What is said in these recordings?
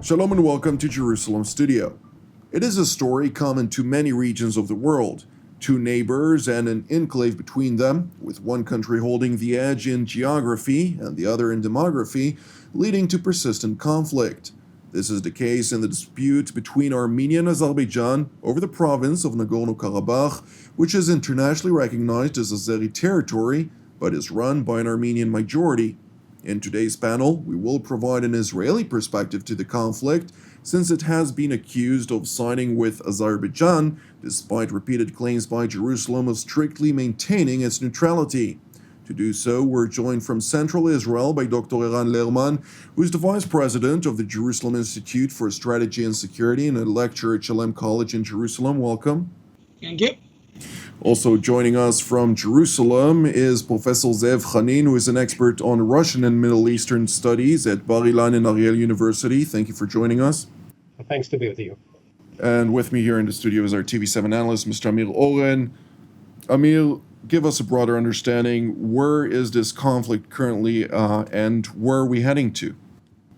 Shalom and welcome to Jerusalem Studio. It is a story common to many regions of the world. Two neighbors and an enclave between them, with one country holding the edge in geography and the other in demography, leading to persistent conflict. This is the case in the dispute between Armenia and Azerbaijan over the province of Nagorno-Karabakh, which is internationally recognized as Azeri territory, but is run by an Armenian majority. In today's panel, we will provide an Israeli perspective to the conflict, since it has been accused of siding with Azerbaijan, despite repeated claims by Jerusalem of strictly maintaining its neutrality. To do so, we're joined from Central Israel by Dr. Eran Lerman, who is the Vice President of the Jerusalem Institute for Strategy and Security and a lecturer at Shalem College in Jerusalem. Welcome. Thank you. Also joining us from Jerusalem is Professor Zeev Khanin, who is an expert on Russian and Middle Eastern studies at Ilan and Ariel University. Thank you for joining us. Thanks to be with you. And with me here in the studio is our TV7 analyst, Mr. Amir Oren. Amir, give us a broader understanding. Where is this conflict currently and where are we heading to?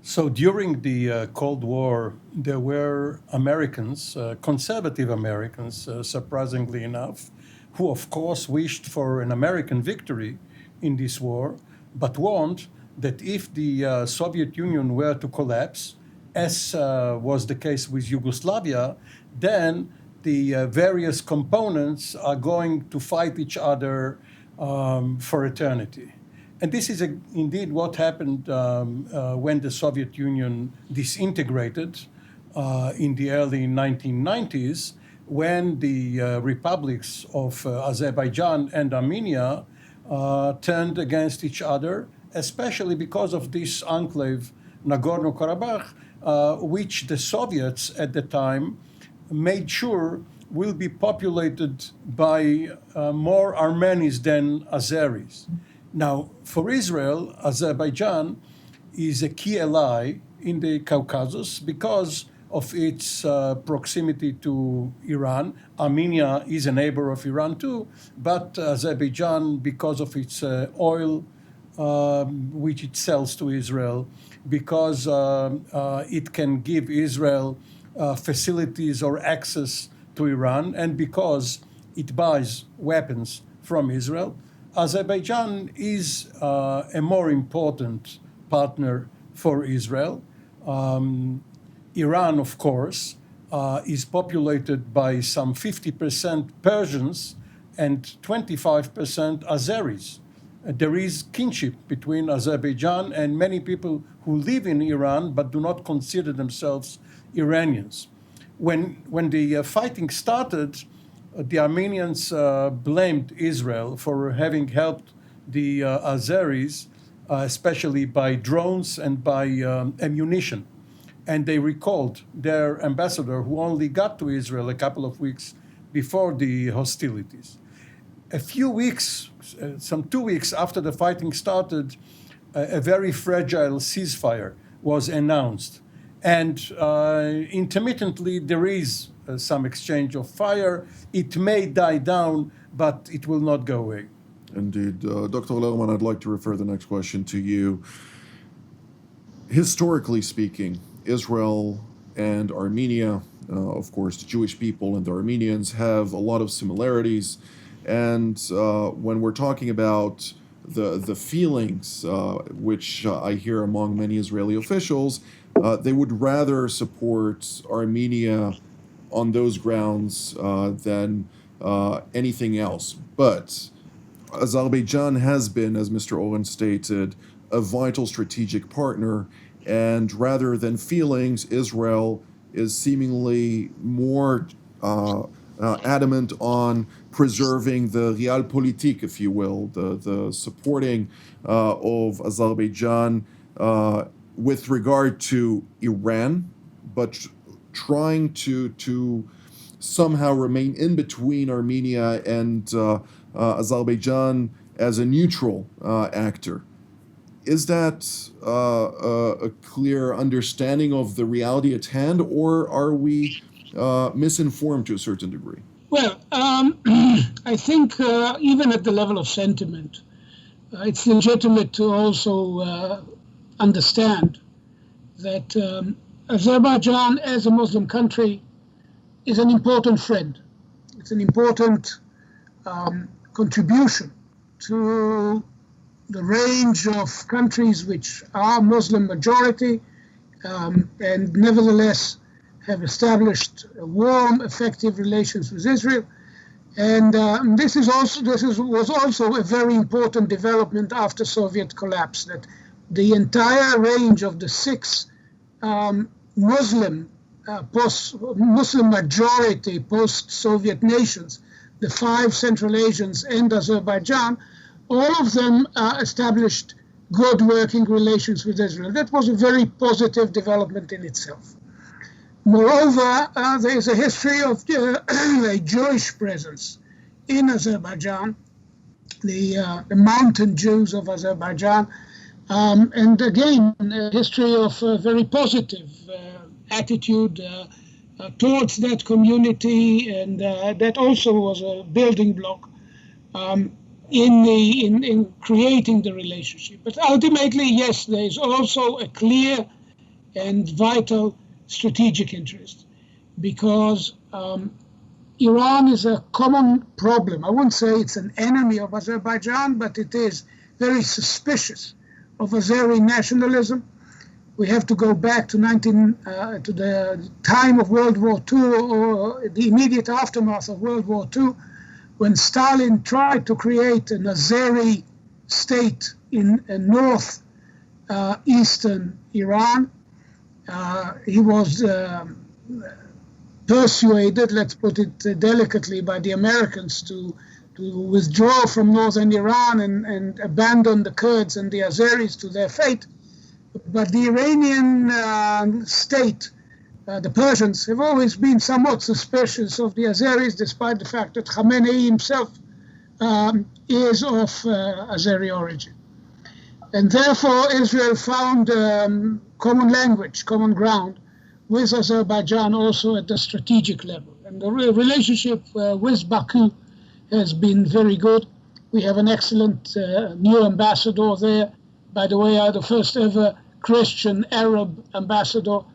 So during the Cold War, there were Americans, conservative Americans, surprisingly enough, who of course wished for an American victory in this war, but warned that if the Soviet Union were to collapse, as was the case with Yugoslavia, then the various components are going to fight each other for eternity. And this is indeed what happened when the Soviet Union disintegrated in the early 1990s, when the republics of Azerbaijan and Armenia turned against each other, especially because of this enclave, Nagorno-Karabakh, which the Soviets at the time made sure will be populated by more Armenians than Azeris. Now, for Israel, Azerbaijan is a key ally in the Caucasus because of its proximity to Iran. Armenia is a neighbor of Iran too, but Azerbaijan, because of its oil, which it sells to Israel, because it can give Israel facilities or access to Iran, and because it buys weapons from Israel, Azerbaijan is a more important partner for Israel. Iran, of course, is populated by some 50% Persians and 25% Azeris. There is kinship between Azerbaijan and many people who live in Iran but do not consider themselves Iranians. When the fighting started, the Armenians blamed Israel for having helped the Azeris, especially by drones and by ammunition. And they recalled their ambassador, who only got to Israel a couple of weeks before the hostilities. A few weeks, some 2 weeks after the fighting started, a very fragile ceasefire was announced. And intermittently, there is some exchange of fire. It may die down, but it will not go away. Indeed. Dr. Lerman, I'd like to refer the next question to you. Historically speaking, Israel and Armenia, of course, the Jewish people and the Armenians have a lot of similarities. And when we're talking about the feelings, which I hear among many Israeli officials, they would rather support Armenia on those grounds than anything else. But Azerbaijan has been, as Mr. Oren stated, a vital strategic partner, and rather than feelings, Israel is seemingly more adamant on preserving the realpolitik, if you will, the supporting of Azerbaijan with regard to Iran, but trying to somehow remain in between Armenia and Azerbaijan as a neutral actor. Is that a clear understanding of the reality at hand, or are we misinformed to a certain degree? Well, I think even at the level of sentiment, it's legitimate to also understand that Azerbaijan, as a Muslim country, is an important friend. It's an important contribution to the range of countries which are Muslim majority and nevertheless have established warm, effective relations with Israel. And this was also a very important development after Soviet collapse, that the entire range of the six Muslim majority post-Soviet nations, the five Central Asians and Azerbaijan, all of them established good working relations with Israel. That was a very positive development in itself. Moreover, there is a history of a Jewish presence in Azerbaijan, the mountain Jews of Azerbaijan, and again, a history of a very positive attitude towards that community, and that also was a building block in creating the relationship. But ultimately, yes, there is also a clear and vital strategic interest, because Iran is a common problem. I wouldn't say it's an enemy of Azerbaijan, but it is very suspicious of Azeri nationalism. We have to go back to the time of World War II, or the immediate aftermath of World War II, when Stalin tried to create an Azeri state in northeastern Iran. He was persuaded, let's put it delicately, by the Americans to withdraw from northern Iran and abandon the Kurds and the Azeris to their fate. But the Iranian state, the Persians, have always been somewhat suspicious of the Azeris, despite the fact that Khamenei himself is of Azeri origin. And therefore, Israel found common language, common ground with Azerbaijan also at the strategic level. And the relationship with Baku has been very good. We have an excellent new ambassador there. By the way, the first ever Christian Arab ambassador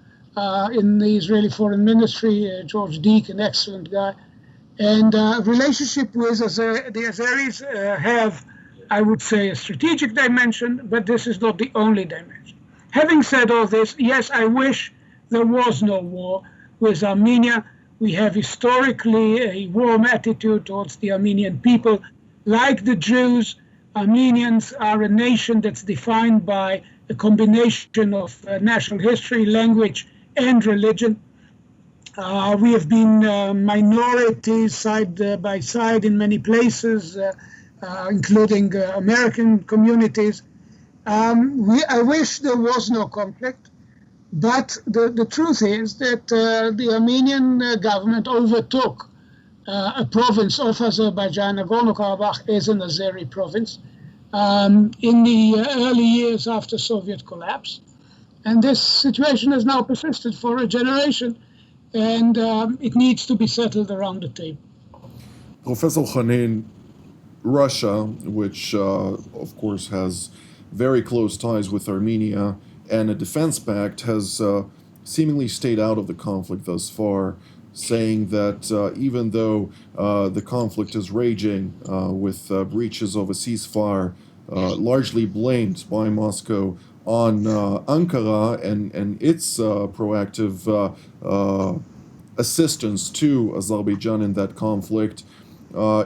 in the Israeli Foreign Ministry, George Deek, an excellent guy. And relationship with the Azeris have, I would say, a strategic dimension, but this is not the only dimension. Having said all this, yes, I wish there was no war with Armenia. We have historically a warm attitude towards the Armenian people. Like the Jews, Armenians are a nation that's defined by a combination of national history, language, and religion. We have been minorities side by side in many places, including American communities. I wish there was no conflict, but the truth is that the Armenian government overtook a province of Azerbaijan, Nagorno-Karabakh, as an Azeri province in the early years after Soviet collapse. And this situation has now persisted for a generation, and it needs to be settled around the table. Professor Khanin, Russia, which of course has very close ties with Armenia and a defense pact, has seemingly stayed out of the conflict thus far, saying that even though the conflict is raging with breaches of a ceasefire largely blamed by Moscow on Ankara and its proactive assistance to Azerbaijan in that conflict,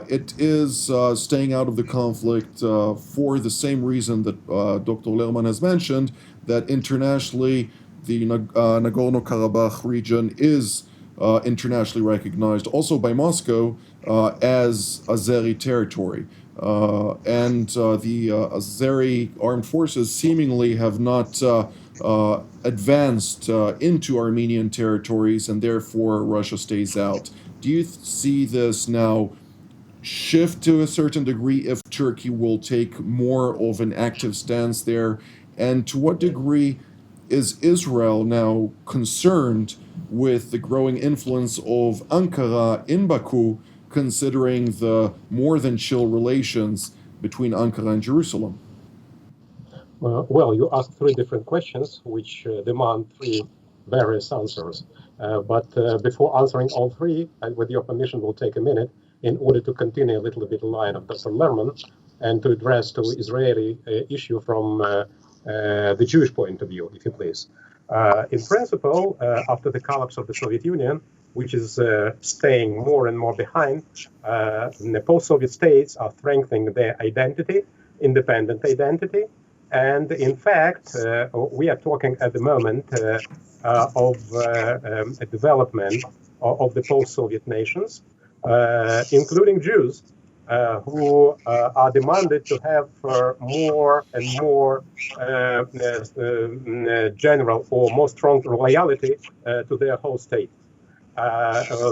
it is staying out of the conflict for the same reason that Dr. Lerman has mentioned, that internationally the Nagorno-Karabakh region is internationally recognized also by Moscow as Azeri territory. And the Azeri armed forces seemingly have not advanced into Armenian territories, and therefore Russia stays out. Do you see this now shift to a certain degree if Turkey will take more of an active stance there? And to what degree is Israel now concerned with the growing influence of Ankara in Baku, considering the more than chill relations between Ankara and Jerusalem? Well, you asked three different questions, which demand three various answers. But before answering all three, with your permission, we'll take a minute in order to continue a little bit the line of Dr. Lerman and to address the Israeli issue from the Jewish point of view, if you please. In principle, after the collapse of the Soviet Union, which is staying more and more behind, the post-Soviet states are strengthening their identity, independent identity. And in fact, we are talking at the moment of a development of the post-Soviet nations, including Jews, who are demanded to have more and more general or more strong loyalty to their host state.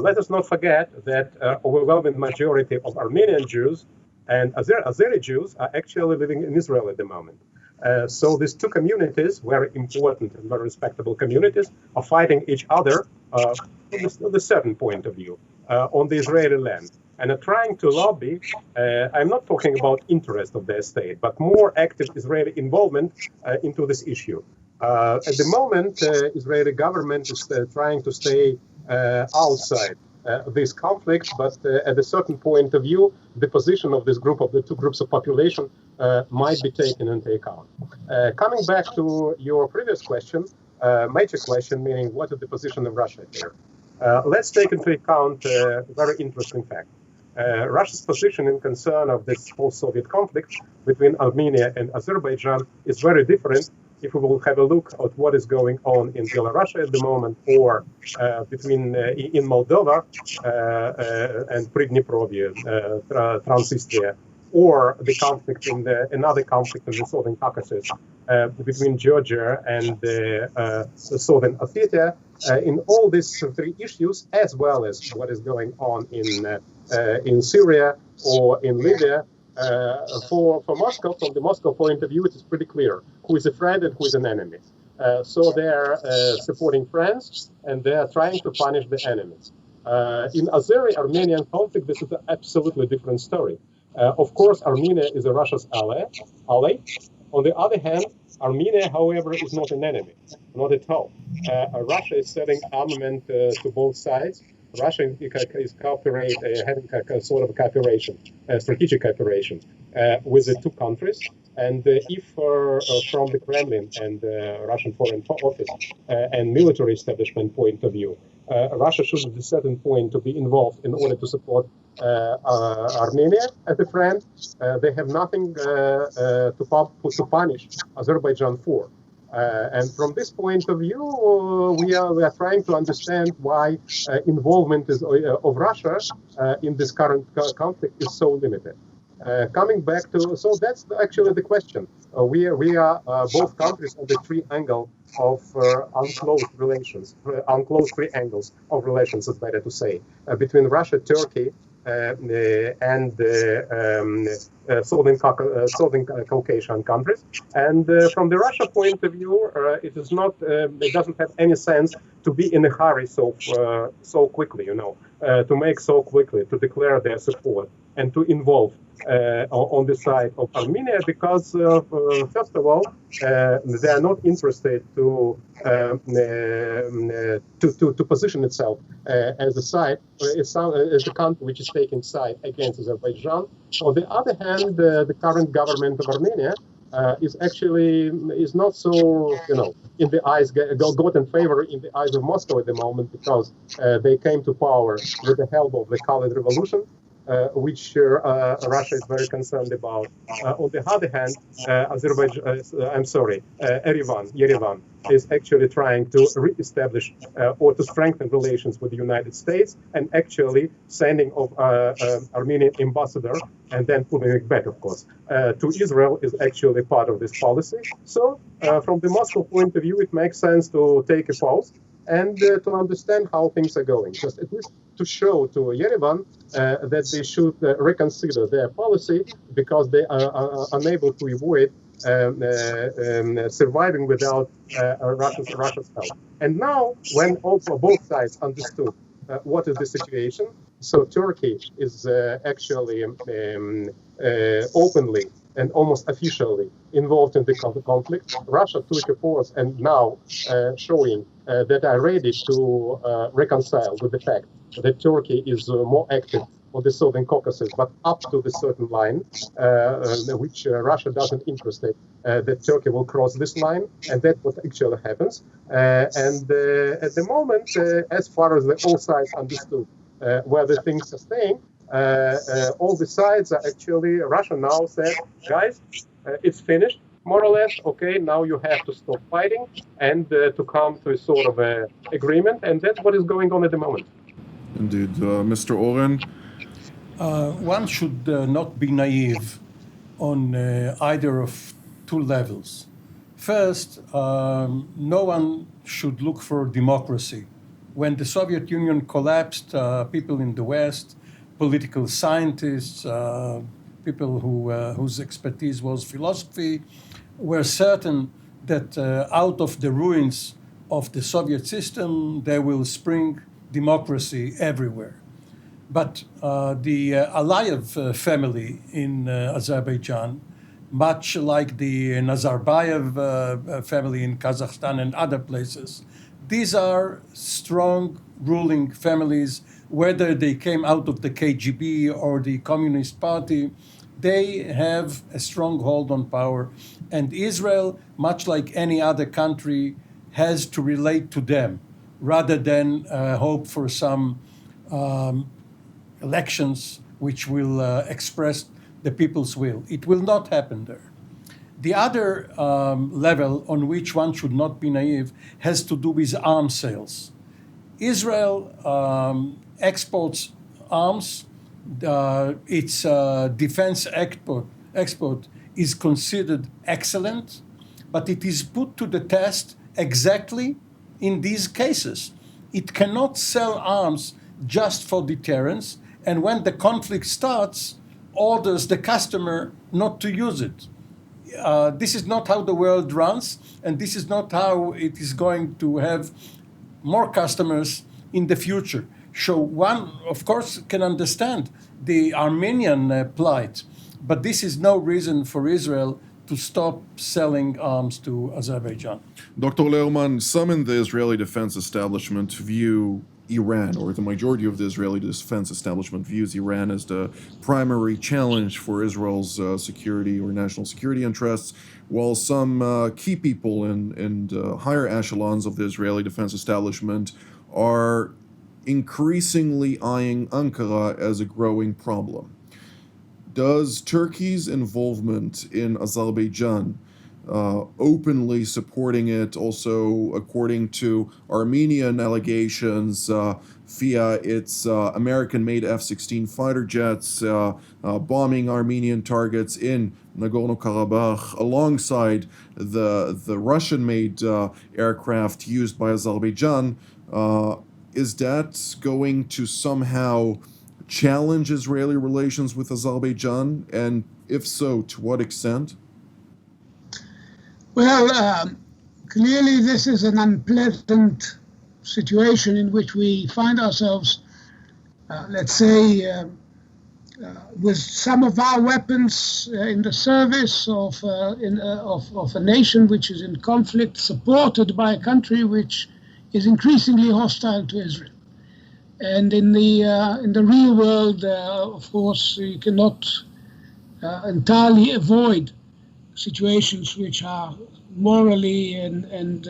Let us not forget that overwhelming majority of Armenian Jews and Azeri Jews are actually living in Israel at the moment. So these two communities, very important and very respectable communities, are fighting each other from a certain point of view on the Israeli land, and are trying to lobby. I'm not talking about interest of their state, but more active Israeli involvement into this issue. At the moment, Israeli government is trying to stay outside this conflict, but at a certain point of view, the position of this group, of the two groups of population, might be taken into account. Coming back to your previous question, major question, meaning what is the position of Russia here? Let's take into account a very interesting fact. Russia's position in concern of this post-Soviet conflict between Armenia and Azerbaijan is very different if we will have a look at what is going on in Belarus at the moment, or in Moldova and Pridniprovia, Transnistria, or the conflict another conflict in the Southern Caucasus between Georgia and Southern Ossetia. In all these three issues, as well as what is going on in Syria or in Libya, for Moscow, from the Moscow point of view, it is pretty clear who is a friend and who is an enemy. So they're supporting friends and they're trying to punish the enemies. In Azeri-Armenian conflict, this is an absolutely different story. Of course, Armenia is Russia's ally. On the other hand, Armenia, however, is not an enemy, not at all. Russia is selling armament to both sides. Russia is having a sort of cooperation, strategic cooperation with the two countries. And if from the Kremlin and Russian Foreign Office and military establishment point of view, Russia should at a certain point to be involved in order to support Armenia as a friend, they have nothing to punish Azerbaijan for. And from this point of view, we are trying to understand why involvement of Russia in this current conflict is so limited. Coming back to, so that's actually the question. We are both countries on the triangle of unclosed relations, unclosed triangles of relations, is better to say, between Russia, Turkey, and Southern Caucasian countries. And from the Russia point of view, it doesn't have any sense to be in a hurry so quickly, to make so quickly, to declare their support and to involve on the side of Armenia, because first of all, they are not interested to position itself as a side, as a country which is taking side against Azerbaijan. On the other hand, the current government of Armenia is not so, in the eyes, gotten favor in the eyes of Moscow at the moment, because they came to power with the help of the Colored Revolution, which Russia is very concerned about. On the other hand, Yerevan is actually trying to re-establish or to strengthen relations with the United States, and actually sending of Armenian ambassador and then putting it back, of course, to Israel is actually part of this policy. So from the Moscow point of view, it makes sense to take a pause and to understand how things are going, just at least to show to Yerevan that they should reconsider their policy, because they are unable to avoid surviving without Russia's help. And now, when also both sides understood what is the situation, so Turkey is actually openly and almost officially involved in the conflict. Russia took a pause and now showing that are ready to reconcile with the fact that Turkey is more active on the southern Caucasus, but up to the certain line, which Russia doesn't interested, that Turkey will cross this line, and that's what actually happens. And at the moment, as far as all sides understood where the things are staying, all the sides are actually, Russia now said, guys, it's finished, more or less. Okay, now you have to stop fighting and to come to a sort of agreement, and that's what is going on at the moment. Indeed. Mr. Oren? One should not be naive on either of two levels. First, no one should look for democracy. When the Soviet Union collapsed, people in the West, political scientists, people whose expertise was philosophy, were certain that out of the ruins of the Soviet system, there will spring democracy everywhere. But the Aliyev family in Azerbaijan, much like the Nazarbayev family in Kazakhstan and other places, these are strong ruling families, whether they came out of the KGB or the Communist Party. They have a strong hold on power. And Israel, much like any other country, has to relate to them rather than hope for some elections which will express the people's will. It will not happen there. The other level on which one should not be naive has to do with arms sales. Israel exports arms. Its defense export is considered excellent, but it is put to the test exactly in these cases. It cannot sell arms just for deterrence, and when the conflict starts, orders the customer not to use it. This is not how the world runs, and this is not how it is going to have more customers in the future. So one, of course, can understand the Armenian plight, but this is no reason for Israel to stop selling arms to Azerbaijan. Dr. Lerman, some in the Israeli defense establishment view Iran, or the majority of the Israeli defense establishment views Iran as the primary challenge for Israel's security or national security interests, while some key people in higher echelons of the Israeli defense establishment are increasingly eyeing Ankara as a growing problem. Does Turkey's involvement in Azerbaijan, openly supporting it, also according to Armenian allegations, via its American-made F-16 fighter jets, bombing Armenian targets in Nagorno-Karabakh, alongside the Russian-made aircraft used by Azerbaijan, is that going to somehow challenge Israeli relations with Azerbaijan? And if so, to what extent? Well, clearly this is an unpleasant situation in which we find ourselves, let's say, with some of our weapons in the service of a nation which is in conflict, supported by a country which is increasingly hostile to Israel. And in the real world, of course, you cannot entirely avoid situations which are morally and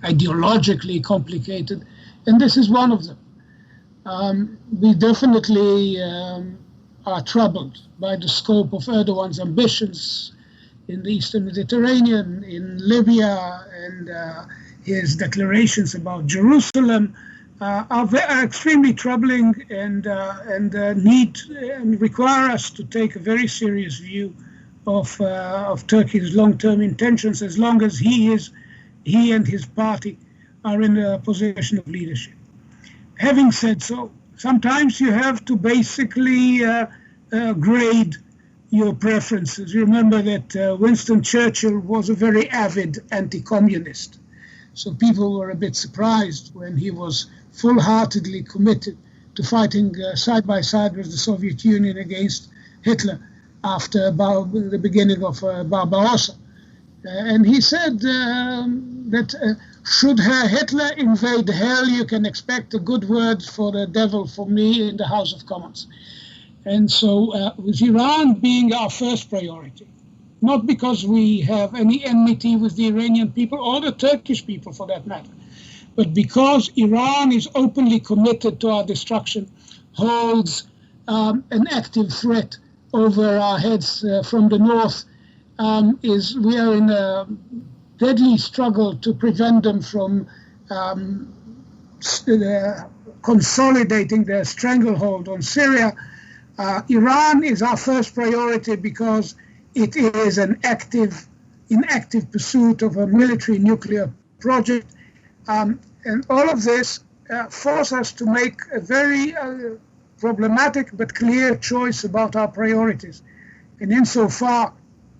ideologically complicated, and this is one of them. We definitely are troubled by the scope of Erdogan's ambitions in the Eastern Mediterranean, in Libya, and his declarations about Jerusalem are extremely troubling and require us to take a very serious view of Turkey's long-term intentions, as long as he and his party are in a position of leadership. Having said so, sometimes you have to basically grade your preferences. Remember that Winston Churchill was a very avid anti-communist. So people were a bit surprised when he was full-heartedly committed to fighting side by side with the Soviet Union against Hitler after the beginning of Barbarossa. And he said that should Hitler invade hell, you can expect a good word for the devil for me in the House of Commons. And so with Iran being our first priority, not because we have any enmity with the Iranian people or the Turkish people for that matter, but because Iran is openly committed to our destruction, holds an active threat over our heads from the north, we are in a deadly struggle to prevent them from consolidating their stranglehold on Syria. Iran is our first priority because it is in active pursuit of a military nuclear project. And all of this forces us to make a very problematic but clear choice about our priorities. And insofar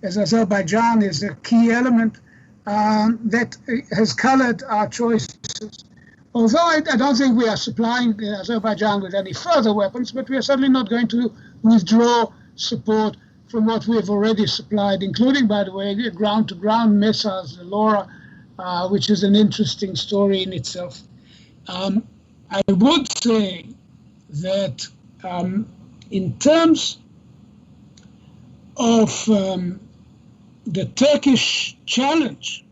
as Azerbaijan is a key element that has colored our choices. Although I don't think we are supplying Azerbaijan with any further weapons, but we are certainly not going to withdraw support from what we have already supplied, including, by the way, ground-to-ground missiles, the LoRa, which is an interesting story in itself. I would say that in terms of the Turkish challenge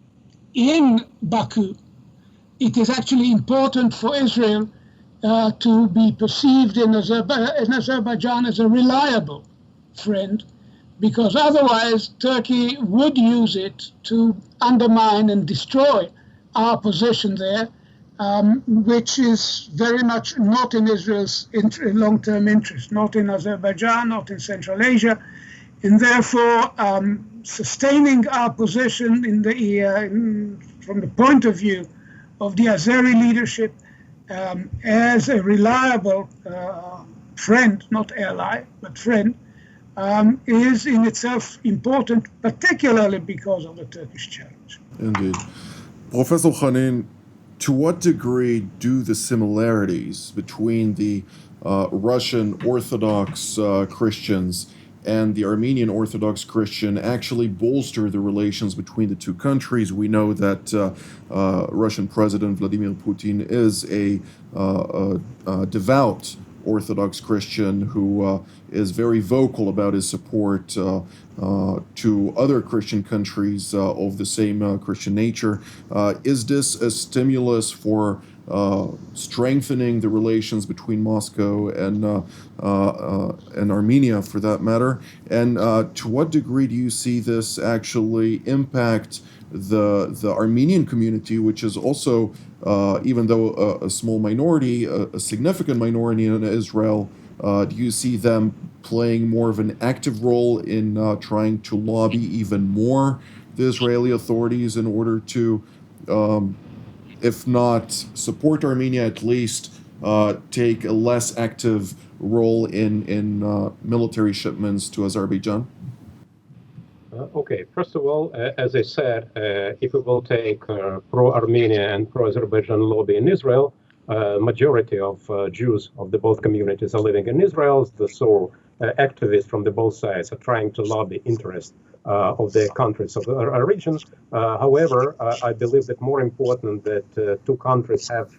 in Baku, it is actually important for Israel to be perceived in Azerbaijan as a reliable friend, because otherwise Turkey would use it to undermine and destroy our position there, which is very much not in Israel's long-term interest, not in Azerbaijan, not in Central Asia, and therefore sustaining our position from the point of view of the Azeri leadership as a reliable friend, not ally, but friend, is in itself important, particularly because of the Turkish challenge. Indeed. Professor Khanin, to what degree do the similarities between the Russian Orthodox Christians and the Armenian Orthodox Christian actually bolster the relations between the two countries? We know that Russian President Vladimir Putin is a devout Orthodox Christian who is very vocal about his support to other Christian countries of the same Christian nature. Is this a stimulus for strengthening the relations between Moscow and Armenia, for that matter? And to what degree do you see this actually impact the Armenian community, which is also, even though a small minority, a significant minority in Israel? Do you see them playing more of an active role in trying to lobby even more the Israeli authorities in order to, if not support Armenia, at least take a less active role in military shipments to Azerbaijan? Okay, first of all, as I said, if we will take pro-Armenia and pro-Azerbaijan lobby in Israel, majority of Jews of the both communities are living in Israel, so activists from the both sides are trying to lobby interests of the countries of our region. However, I believe that more important that two countries have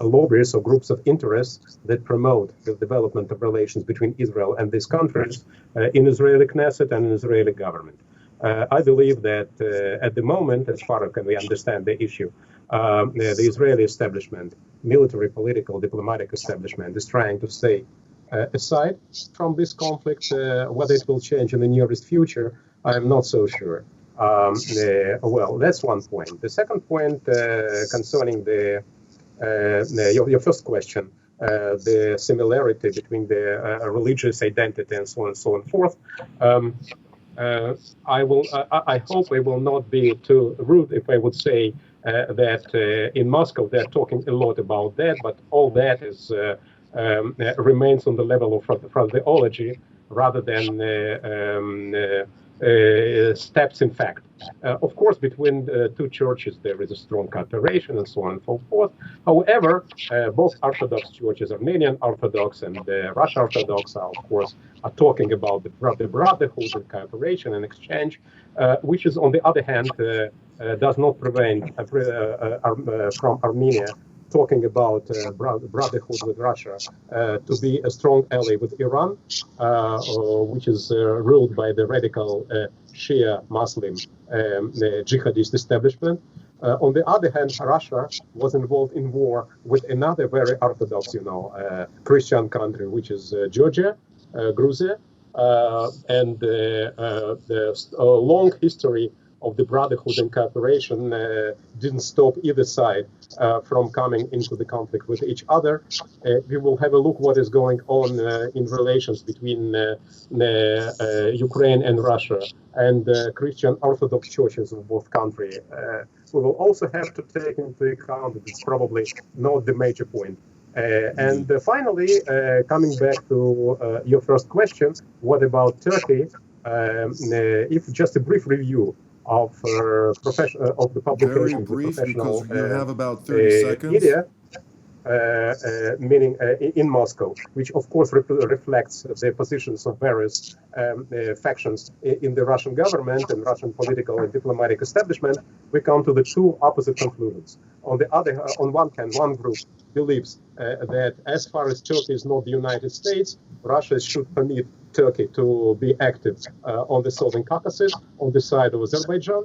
lobbies or groups of interests that promote the development of relations between Israel and these countries in Israeli Knesset and in Israeli government. I believe that at the moment, as far as can we understand the issue, the Israeli establishment, military, political, diplomatic establishment is trying to stay aside from this conflict. Whether it will change in the nearest future, I am not so sure. Well, that's one point. The second point concerning your first question, the similarity between the religious identity and so on and so forth. I hope I will not be too rude if I would say that in Moscow they're talking a lot about that, but all that is remains on the level of phraseology rather than steps in fact. Of course, between two churches, there is a strong cooperation and so on and so forth. However, both Orthodox churches, Armenian Orthodox and Russian Orthodox, are talking about the brotherhood and cooperation and exchange, which is, on the other hand, does not prevent from Armenia talking about brotherhood with Russia to be a strong ally with Iran, which is ruled by the radical Shia Muslim jihadist establishment. On the other hand, Russia was involved in war with another very orthodox, Christian country, which is Georgia, Georgia, and the long history of the brotherhood and cooperation didn't stop either side from coming into the conflict with each other. We will have a look what is going on in relations between Ukraine and Russia and Christian Orthodox churches of both countries. We will also have to take into account that it's probably not the major point. And finally, coming back to your first question, what about Turkey? If just a brief review of the publication, very brief, professional because you have about 30 seconds. Media, meaning in Moscow, which of course reflects the positions of various factions in the Russian government and Russian political and diplomatic establishment, we come to the two opposite conclusions. On one hand, one group believes that as far as Turkey is not the United States, Russia should permit Turkey to be active on the Southern Caucasus, on the side of Azerbaijan,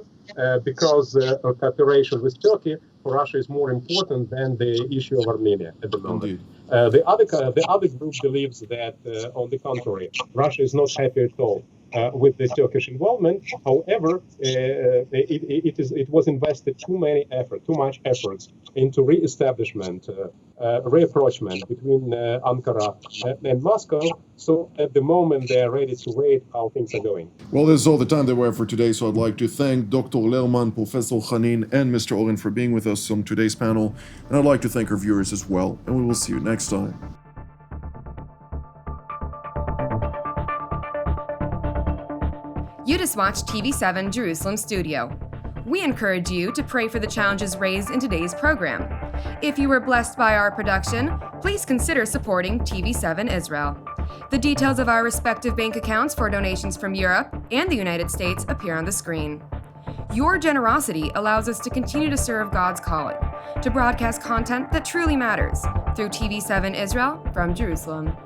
because cooperation with Turkey for Russia is more important than the issue of Armenia at the moment. The other group believes that, on the contrary, Russia is not happy at all with the Turkish involvement. However, it was invested too much efforts into re-establishment, reapproachment between Ankara and Moscow. So at the moment, they are ready to wait how things are going. Well, this is all the time that we have for today, so I'd like to thank Dr. Lerman, Professor Khanin, and Mr. Oren for being with us on today's panel, and I'd like to thank our viewers as well, and we will see you next time. You just watched TV7 Jerusalem Studio. We encourage you to pray for the challenges raised in today's program. If you were blessed by our production, please consider supporting TV7 Israel. The details of our respective bank accounts for donations from Europe and the United States appear on the screen. Your generosity allows us to continue to serve God's calling, to broadcast content that truly matters through TV7 Israel from Jerusalem.